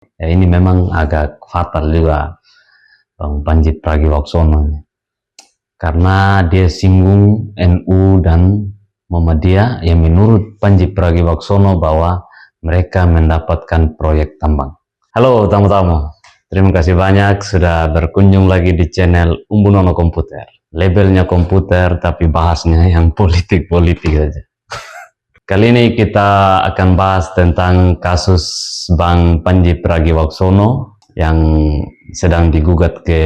Ya, ini memang agak fatal juga Bang Panji Pragiwaksono ini. Karena dia singgung NU dan Muhammadiyah yang menurut Panji Pragiwaksono bahwa mereka mendapatkan proyek tambang. Halo tamu-tamu, terima kasih banyak sudah berkunjung lagi di channel Umbunono Komputer. Labelnya komputer tapi bahasnya yang politik-politik saja. Kali ini kita akan bahas tentang kasus Bang Panji Pragiwaksono yang sedang digugat ke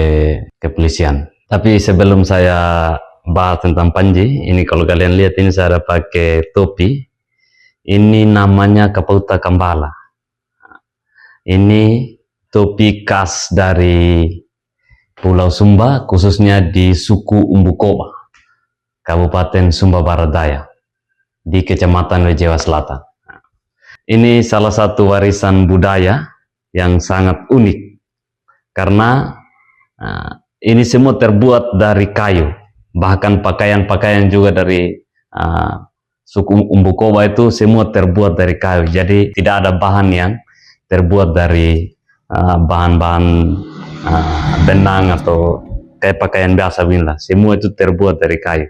kepolisian. Tapi sebelum saya bahas tentang Panji, ini kalau kalian lihat ini saya ada pakai topi. Ini namanya Kapauta Kambala. Ini topi khas dari Pulau Sumba, khususnya di suku Umbukoba, Kabupaten Sumba Barat Daya, di Kecamatan Wejewa Selatan. Ini salah satu warisan budaya yang sangat unik karena ini semua terbuat dari kayu, bahkan pakaian-pakaian juga dari suku Umbukoba itu semua terbuat dari kayu. Jadi tidak ada bahan yang terbuat dari bahan-bahan benang atau kayak pakaian biasa bila. Semua itu terbuat dari kayu.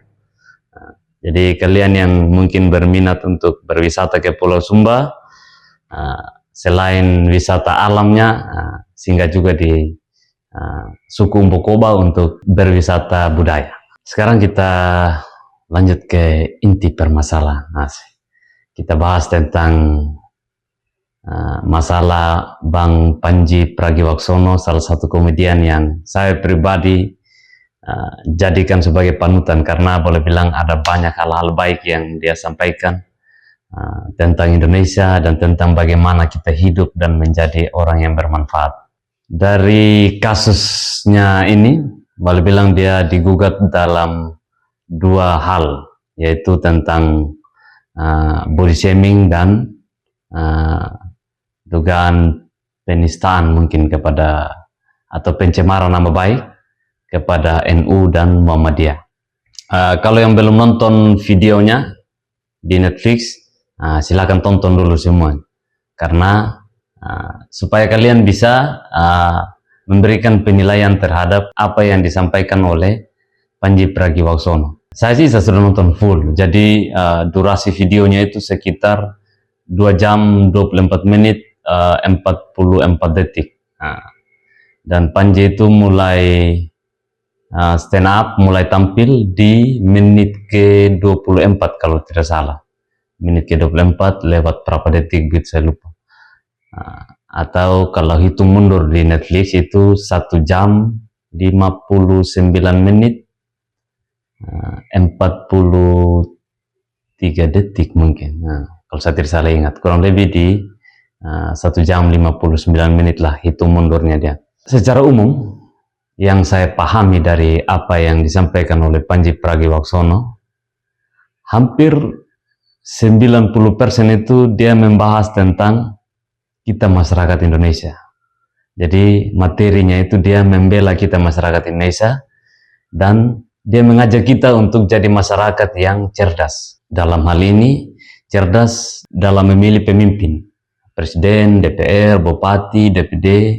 Jadi kalian yang mungkin berminat untuk berwisata ke Pulau Sumba, selain wisata alamnya, singgah juga di suku Umbukoba untuk berwisata budaya. Sekarang kita lanjut ke inti permasalahan. Kita bahas tentang masalah Bang Panji Pragiwaksono, salah satu komedian yang saya pribadi jadikan sebagai panutan karena boleh bilang ada banyak hal-hal baik yang dia sampaikan tentang Indonesia dan tentang bagaimana kita hidup dan menjadi orang yang bermanfaat. Dari kasusnya ini boleh bilang dia digugat dalam dua hal, yaitu tentang body shaming dan dugaan penistaan mungkin kepada atau pencemaran nama baik kepada NU dan Muhammadiyah. Kalau yang belum nonton videonya di Netflix, silakan tonton dulu semua, karena supaya kalian bisa memberikan penilaian terhadap apa yang disampaikan oleh Panji Pragiwaksono. Saya sudah nonton full, jadi durasi videonya itu sekitar 2 jam 24 menit 44 detik. Dan Panji itu mulai stand up, mulai tampil di menit ke-24 kalau tidak salah. Menit ke-24 lewat berapa detik gitu saya lupa. Atau kalau hitung mundur di Netflix itu 1 jam 59 menit 43 detik mungkin. Kalau saya tidak salah ingat, kurang lebih di 1 jam 59 menit lah hitung mundurnya dia. Secara umum yang saya pahami dari apa yang disampaikan oleh Panji Pragiwaksono, hampir 90% itu dia membahas tentang kita masyarakat Indonesia. Jadi materinya itu dia membela kita masyarakat Indonesia dan dia mengajak kita untuk jadi masyarakat yang cerdas. Dalam hal ini, cerdas dalam memilih pemimpin, presiden, DPR, bupati, DPD,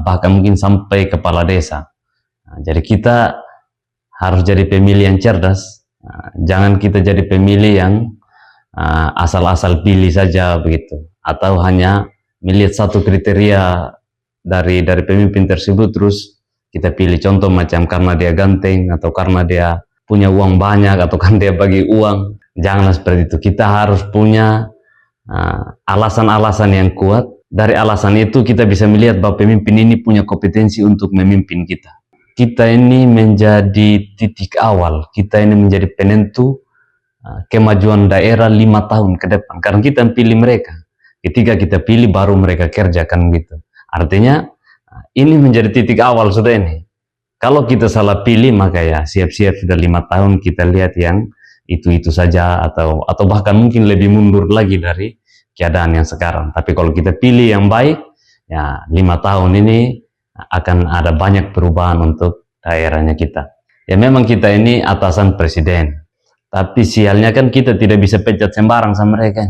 bahkan mungkin sampai kepala desa. Jadi kita harus jadi pemilih yang cerdas. Jangan kita jadi pemilih yang asal-asal pilih saja begitu, atau hanya melihat satu kriteria dari pemimpin tersebut terus kita pilih. Contoh macam karena dia ganteng, atau karena dia punya uang banyak, atau kan dia bagi uang. Janganlah seperti itu. Kita harus punya alasan-alasan yang kuat. Dari alasan itu kita bisa melihat bahwa pemimpin ini punya kompetensi untuk memimpin kita. Kita ini menjadi titik awal, kita ini menjadi penentu kemajuan daerah 5 tahun ke depan. Karena kita pilih mereka. Ketika kita pilih baru mereka kerjakan gitu. Artinya ini menjadi titik awal sudah ini. Kalau kita salah pilih maka ya siap-siap sudah 5 tahun kita lihat yang itu saja, atau bahkan mungkin lebih mundur lagi dari keadaan yang sekarang. Tapi kalau kita pilih yang baik, ya 5 tahun ini akan ada banyak perubahan untuk daerahnya kita. Ya memang kita ini atasan presiden, tapi sialnya kan kita tidak bisa pecat sembarang sama mereka.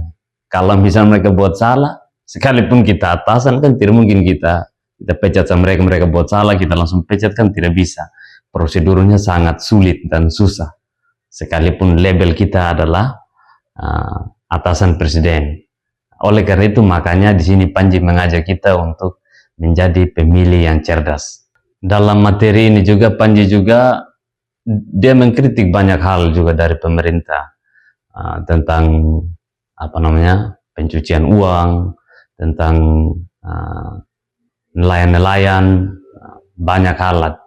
Kalau misalnya mereka buat salah, Sekalipun kita atasan kan tidak mungkin kita pecat sama mereka, mereka buat salah kita langsung pecat kan tidak bisa. Prosedurnya sangat sulit dan susah. Sekalipun label kita adalah atasan presiden. Oleh karena itu makanya di sini Panji mengajak kita untuk menjadi pemilih yang cerdas. Dalam materi ini juga Panji juga dia mengkritik banyak hal juga dari pemerintah tentang pencucian uang, tentang nelayan-nelayan, banyak hal,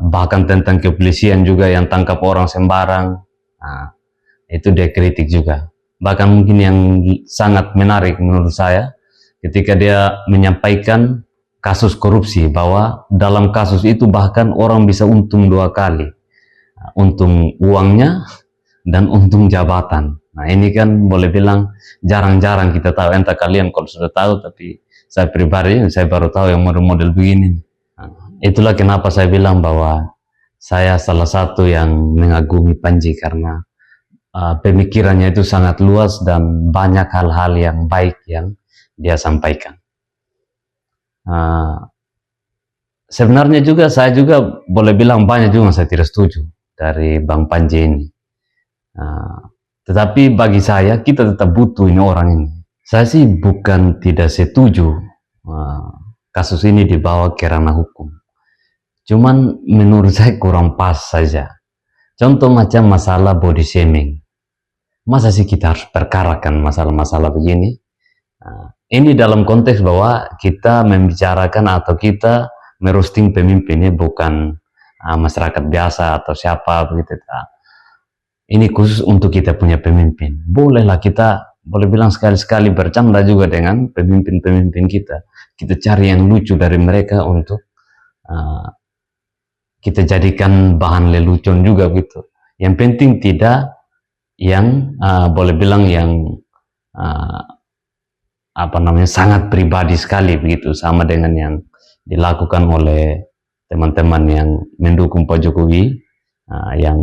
bahkan tentang kepolisian juga yang tangkap orang sembarang. Itu dia kritik juga. Bahkan mungkin yang sangat menarik menurut saya ketika dia menyampaikan kasus korupsi, bahwa dalam kasus itu bahkan orang bisa untung 2 kali, untung uangnya dan untung jabatan. Nah ini kan boleh bilang jarang-jarang kita tahu. Entah kalian kalau sudah tahu, tapi saya pribadi saya baru tahu yang model-model begini. Itulah kenapa saya bilang bahwa saya salah satu yang mengagumi Panji, karena pemikirannya itu sangat luas dan banyak hal-hal yang baik yang dia sampaikan. Sebenarnya juga saya juga boleh bilang banyak juga saya tidak setuju dari Bang Panji ini. Tetapi bagi saya kita tetap butuh ini orang ini. Saya sih bukan tidak setuju kasus ini dibawa ke ranah hukum. Cuman menurut saya kurang pas saja. Contoh macam masalah body shaming. Masa sih kita harus perkarakan masalah-masalah begini? Ini dalam konteks bahwa kita membicarakan atau kita merosting pemimpinnya, bukan masyarakat biasa atau siapa begitu. Ini khusus untuk kita punya pemimpin. Bolehlah kita, boleh bilang sekali-sekali bercanda juga dengan pemimpin-pemimpin kita. Kita cari yang lucu dari mereka untuk kita jadikan bahan lelucon juga gitu. Yang penting tidak yang boleh bilang yang sangat pribadi sekali begitu, sama dengan yang dilakukan oleh teman-teman yang mendukung Pak Jokowi, yang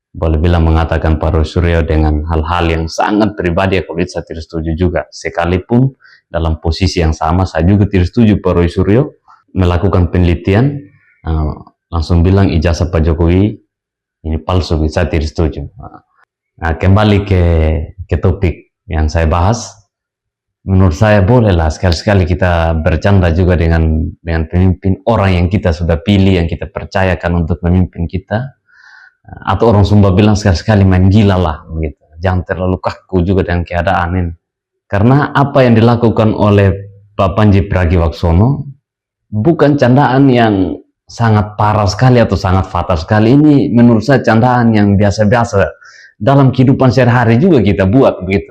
boleh bilang mengatakan Pak Roy Suryo dengan hal-hal yang sangat pribadi. Kalau itu saya tidak setuju juga. Sekalipun dalam posisi yang sama saya juga tidak setuju Pak Roy Suryo melakukan penelitian langsung bilang ijazah Pak Jokowi ini palsu, saya tidak setuju. Nah, kembali ke topik yang saya bahas. Menurut saya bolehlah sekali-sekali kita bercanda juga dengan pemimpin, orang yang kita sudah pilih, yang kita percayakan untuk memimpin kita. Atau orang Sumba bilang sekali-sekali main gila lah begitu. Jangan terlalu kaku juga dengan keadaan ini. Karena apa yang dilakukan oleh Pak Panji Pragiwaksono bukan candaan yang sangat parah sekali atau sangat fatal sekali. Ini menurut saya candaan yang biasa-biasa. Dalam kehidupan sehari-hari juga kita buat begitu.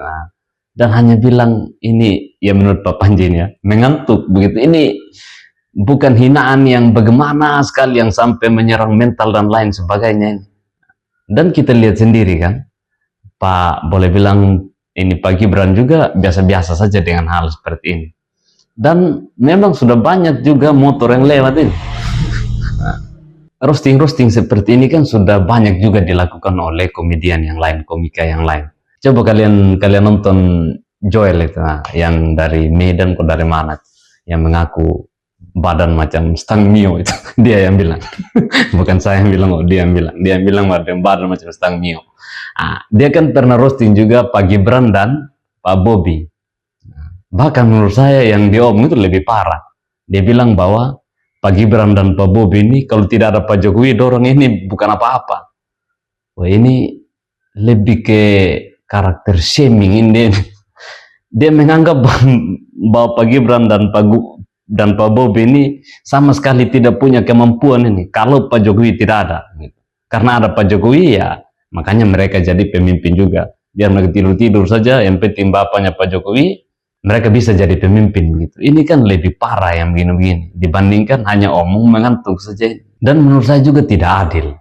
Dan hanya bilang ini, ya menurut Pak Panji ya, mengantuk begitu. Ini bukan hinaan yang bagaimana sekali, yang sampai menyerang mental dan lain sebagainya. Dan kita lihat sendiri kan, Pak boleh bilang ini Pak Gibran juga biasa-biasa saja dengan hal seperti ini. Dan memang sudah banyak juga motor yang lewat ini. Roasting-roasting seperti ini kan sudah banyak juga dilakukan oleh komedian yang lain, komika yang lain. Coba kalian nonton Joel itu, yang dari Medan kok dari mana, yang mengaku badan macam stang mio itu. Dia yang bilang, bukan saya yang bilang, dia yang bilang badan macam stang mio. Dia kan pernah roasting juga Pak Gibran dan Pak Bobi. Bahkan menurut saya yang dia omong itu lebih parah. Dia bilang bahwa Pak Gibran dan Pak Bobi ini kalau tidak ada Pak Jokowi, dorong ini bukan apa-apa. Wah, ini lebih ke karakter shaming ini. Dia menganggap bahwa Pak Gibran dan Pak Bobi ini sama sekali tidak punya kemampuan ini kalau Pak Jokowi tidak ada. Karena ada Pak Jokowi ya makanya mereka jadi pemimpin juga. Biar mereka tidur-tidur saja, yang penting bapaknya Pak Jokowi, mereka bisa jadi pemimpin gitu. Ini kan lebih parah yang begini-begini dibandingkan hanya omong mengantuk saja. Dan menurut saya juga tidak adil.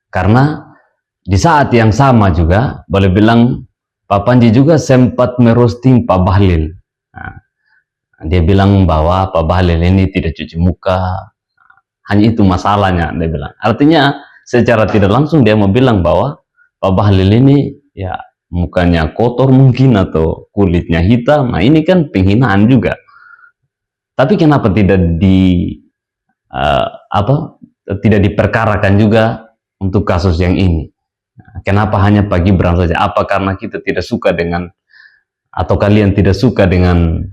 Karena di saat yang sama juga boleh bilang Pak Panji juga sempat merosting Pak Bahlil. Dia bilang bahwa Pak Bahlil ini tidak cuci muka. Hanya itu masalahnya, dia bilang. Artinya secara tidak langsung dia mau bilang bahwa Pak Bahlil ini ya mukanya kotor mungkin atau kulitnya hitam. Nah, ini kan penghinaan juga. Tapi kenapa tidak tidak diperkarakan juga untuk kasus yang ini? Kenapa hanya Pak Gibran saja? Apa karena kita tidak suka dengan, atau kalian tidak suka dengan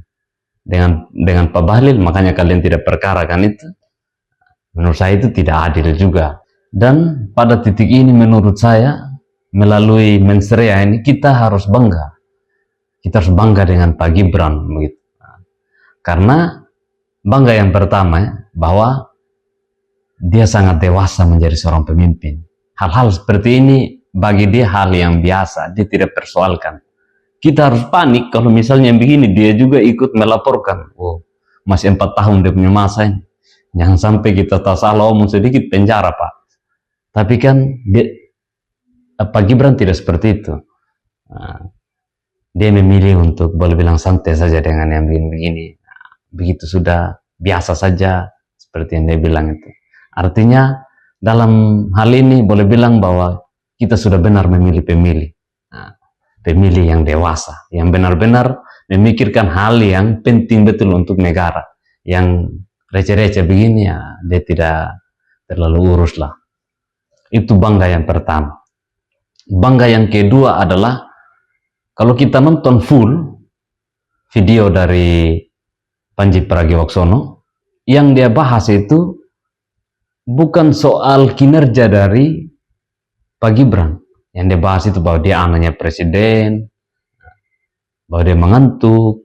Pak Bahlil, makanya kalian tidak perkarakan itu? Menurut saya itu tidak adil juga. Dan pada titik ini menurut saya, melalui Mensreya ini kita harus bangga. Kita harus bangga dengan Pak Gibran begitu. Karena bangga yang pertama bahwa dia sangat dewasa menjadi seorang pemimpin. Hal-hal seperti ini bagi dia hal yang biasa, dia tidak persoalkan. Kita harus panik kalau misalnya begini, dia juga ikut melaporkan. Oh, masih 4 tahun dia punya masa ini. Jangan sampai kita tak salah omong sedikit penjara, Pak. Tapi kan Pak Gibran tidak seperti itu. Dia memilih untuk boleh bilang santai saja dengan yang begini-begini. Begitu sudah biasa saja seperti yang dia bilang itu. Artinya dalam hal ini boleh bilang bahwa kita sudah benar memilih pemilih yang dewasa, yang benar-benar memikirkan hal yang penting betul untuk negara. Yang receh-receh begini ya dia tidak terlalu urus lah. Itu bangga yang pertama. Bangga yang kedua adalah kalau kita nonton full video dari Pandji Pragiwaksono, yang dia bahas itu bukan soal kinerja dari Pak Gibran. Yang dia bahas itu bahwa dia anaknya presiden, bahwa dia mengantuk,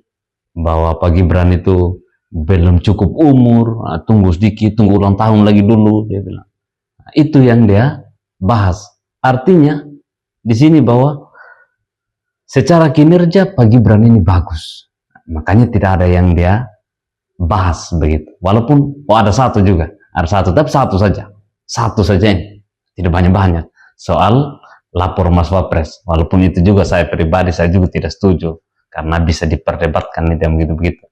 bahwa Pak Gibran itu belum cukup umur, tunggu sedikit, tunggu ulang tahun lagi dulu, dia bilang. Itu yang dia bahas. Artinya di sini bahwa secara kinerja Pak Gibran ini bagus. Makanya tidak ada yang dia bahas begitu. Walaupun ada satu juga, tapi satu saja ini, tidak banyak-banyak soal lapor Mas Wapres. Walaupun itu juga saya pribadi saya juga tidak setuju karena bisa diperdebatkan itu yang begitu-begitu.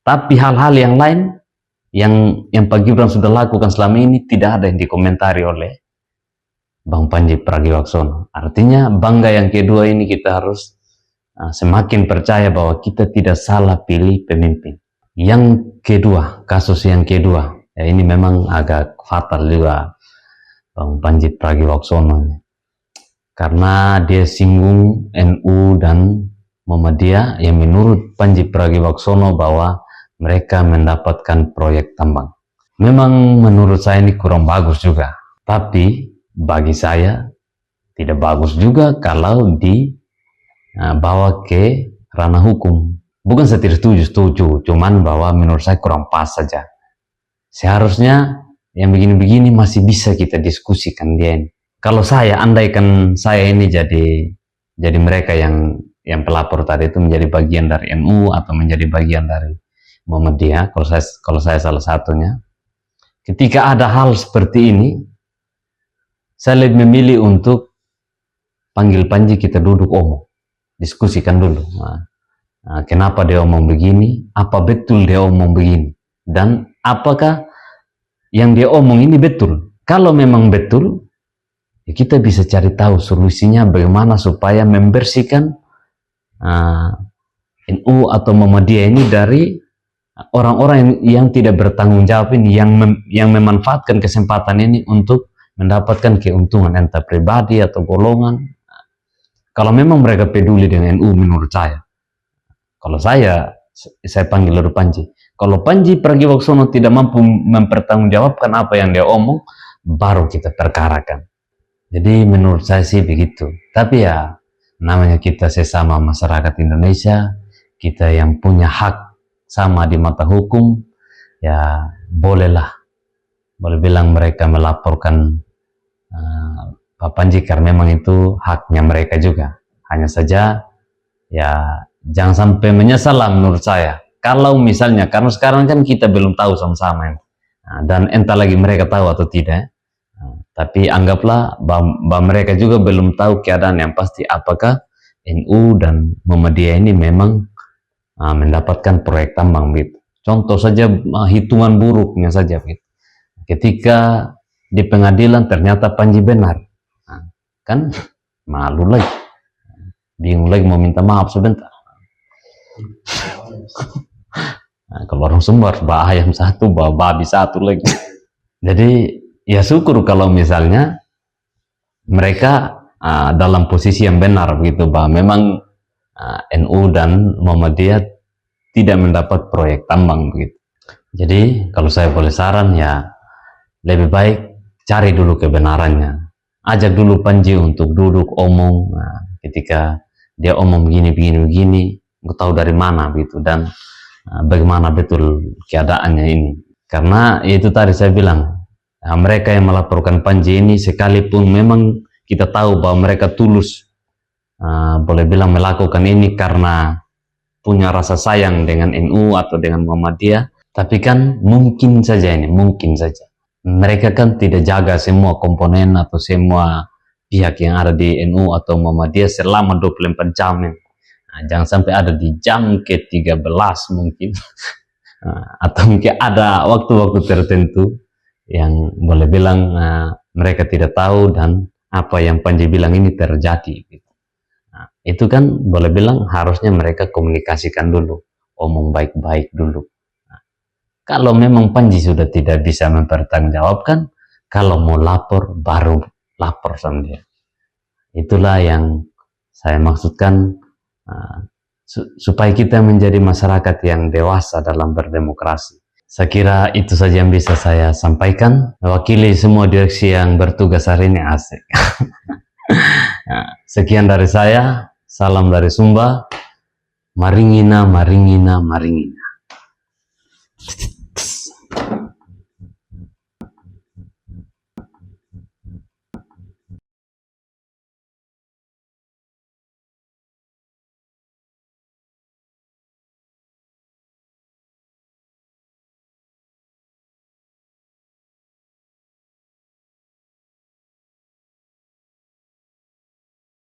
Tapi hal-hal yang lain yang Pak Gibran sudah lakukan selama ini tidak ada yang dikomentari oleh Bang Pandji Pragiwaksono. Artinya bangga yang kedua ini kita harus semakin percaya bahwa kita tidak salah pilih pemimpin. Yang kedua, kasus yang kedua, ya ini memang agak fatal juga Bang Pandji Pragiwaksono ini. Karena dia singgung NU dan Muhammadiyah yang menurut Pandji Pragiwaksono bahwa mereka mendapatkan proyek tambang. Memang menurut saya ini kurang bagus juga. Tapi bagi saya tidak bagus juga kalau dibawa ke ranah hukum. Bukan saya tidak setuju, cuman bahwa menurut saya kurang pas saja. Seharusnya yang begini-begini masih bisa kita diskusikan dia ini. Kalau saya, andaikan saya ini jadi mereka yang pelapor tadi itu menjadi bagian dari NU atau menjadi bagian dari Muhammadiyah, kalau saya salah satunya, ketika ada hal seperti ini, saya lebih memilih untuk panggil Pandji, kita duduk omong, diskusikan dulu. Kenapa dia omong begini? Apa betul dia omong begini? Dan apakah yang dia omong ini betul? Kalau memang betul, ya kita bisa cari tahu solusinya bagaimana supaya membersihkan NU atau Muhammadiyah ini dari orang-orang yang tidak bertanggung jawab ini, yang memanfaatkan kesempatan ini untuk mendapatkan keuntungan entah pribadi atau golongan. Kalau memang mereka peduli dengan NU, menurut saya, kalau saya panggil dulu Pandji. Kalau Pandji Pragiwaksono tidak mampu mempertanggungjawabkan apa yang dia omong, baru kita perkarakan. Jadi menurut saya sih begitu. Tapi ya namanya kita sesama masyarakat Indonesia, kita yang punya hak sama di mata hukum, ya boleh bilang mereka melaporkan Pak Pandji karena memang itu haknya mereka juga. Hanya saja ya jangan sampai menyesal lah menurut saya. Kalau misalnya, karena sekarang kan kita belum tahu sama-sama dan entah lagi mereka tahu atau tidak. Tapi anggaplah bahwa mereka juga belum tahu keadaan yang pasti apakah NU dan Muhammadiyah ini memang mendapatkan proyek tambang gitu. Contoh saja hitungan buruknya saja gitu. Ketika di pengadilan ternyata Pandji benar, kan malu lagi. bingung lagi mau minta maaf sebentar. Nah, kalau orang Sumbar bawa ayam satu, bawa babi satu lagi. Jadi ya syukur kalau misalnya mereka dalam posisi yang benar begitu, bahwa memang NU dan Muhammadiyah tidak mendapat proyek tambang begitu. Jadi kalau saya boleh saran ya lebih baik cari dulu kebenarannya. Ajak dulu Panji untuk duduk omong. Nah, ketika dia omong begini, aku tahu dari mana begitu dan bagaimana betul keadaannya ini. Karena itu tadi saya bilang, mereka yang melaporkan Panji ini sekalipun memang kita tahu bahwa mereka tulus, boleh bilang melakukan ini karena punya rasa sayang dengan NU atau dengan Muhammadiyah, tapi kan mungkin saja mereka kan tidak jaga semua komponen atau semua pihak yang ada di NU atau Muhammadiyah selama 24 jam. Nah, jangan sampai ada di jam ke-13 mungkin atau mungkin ada waktu-waktu tertentu yang boleh bilang mereka tidak tahu dan apa yang Panji bilang ini terjadi. Nah, itu kan boleh bilang harusnya mereka komunikasikan dulu, omong baik-baik dulu. Kalau memang Panji sudah tidak bisa mempertanggungjawabkan, kalau mau lapor, baru lapor sama dia. Itulah yang saya maksudkan, supaya kita menjadi masyarakat yang dewasa dalam berdemokrasi. Saya kira itu saja yang bisa saya sampaikan. Mewakili semua direksi yang bertugas hari ini, asik. Sekian dari saya, salam dari Sumba, maringina, maringina, maringina.